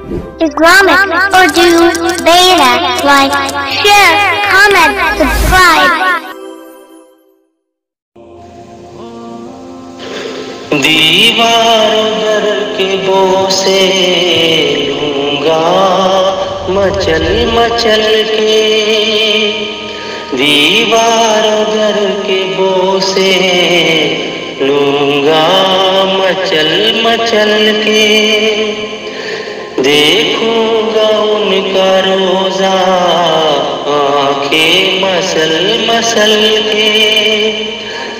Islamic, Urdu, Veda, like, share, comment, subscribe. دیوار در کے بوسے لوں گا مچل مچل کے، دیوار در کے بوسے لوں گا مچل مچل کے، دیکھوں گا ان کا روزہ آنکھیں مسل مسل کے،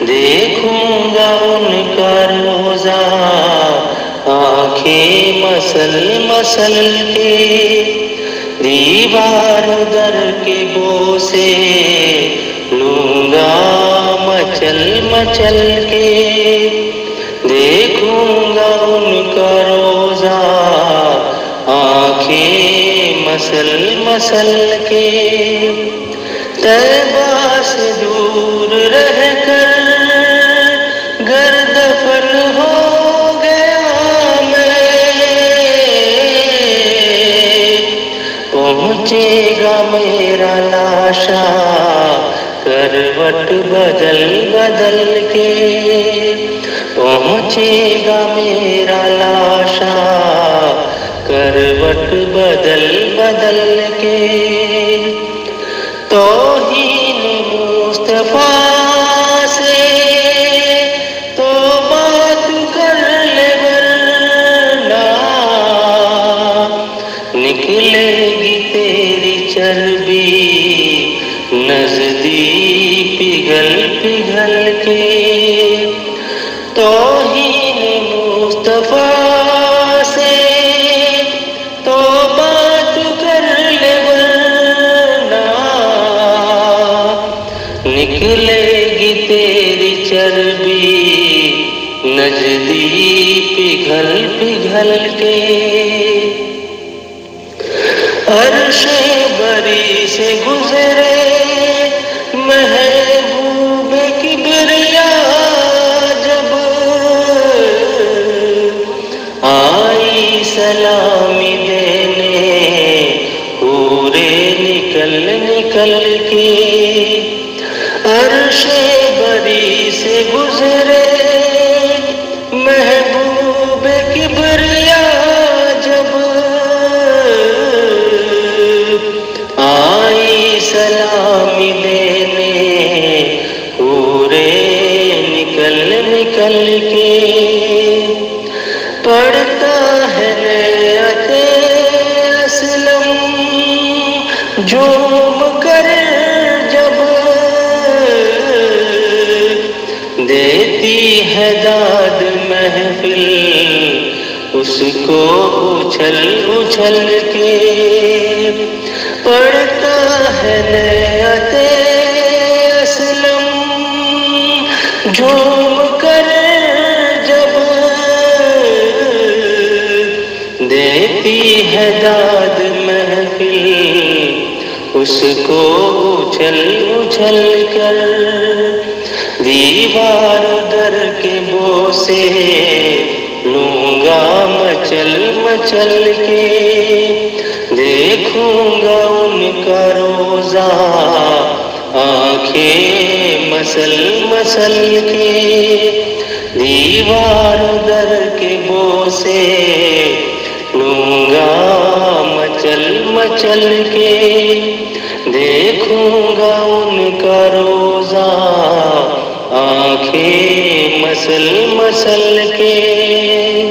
دیکھوں گا ان کا روزہ آنکھیں مسل مسل کے، دیوار در کے بوسے لوں گا مچل مچل کے، دیکھوں گا ان کا روزہ آنکھیں مسل مسل کے، طیبہ سے دور رہ کر گر دفن ہو گیا میں، پہنچے گا میرا لاشا کروٹ بدل بدل کے، پہنچے گا میرا لاشا کروٹ بدل بدل کے، توہین مصطفیٰ سے تو بات کر لے ورنہ نکلے گی تیری چربی نزدیک پگھل پگھل کے، توہین مصطفیٰ سے تو بات کر لے ورنہ نکلے گی تیری چربی نزدیک پگھل پگھل کے، عرش بری سے گزرے محبوب کبریا جب آئی سلامی دینے پورے نکل نکل کے، عرش بری سے گزرے محبوب کبریا جب آئی سلامی دینے پورے نکل نکل کے، پڑھتا ہے نیت اسلم جھوم کر جب دیتی ہے داد محفل اس کو اچھل اچھل کے، پڑھتا ہے نیت اسلم جھوم کر جب دیتی ہے داد محفل اس کو اچھل اچھل کر، دیوار در کے بوسے لوں گا مچل مچل کے، دیکھوں گا ان کا روزہ آنکھیں مسل مسل کے، دیوار در کے بوسے لوں گا مچل مچل کے، دیکھوں گا ان کا روزہ آنکھیں مسل مسل کے۔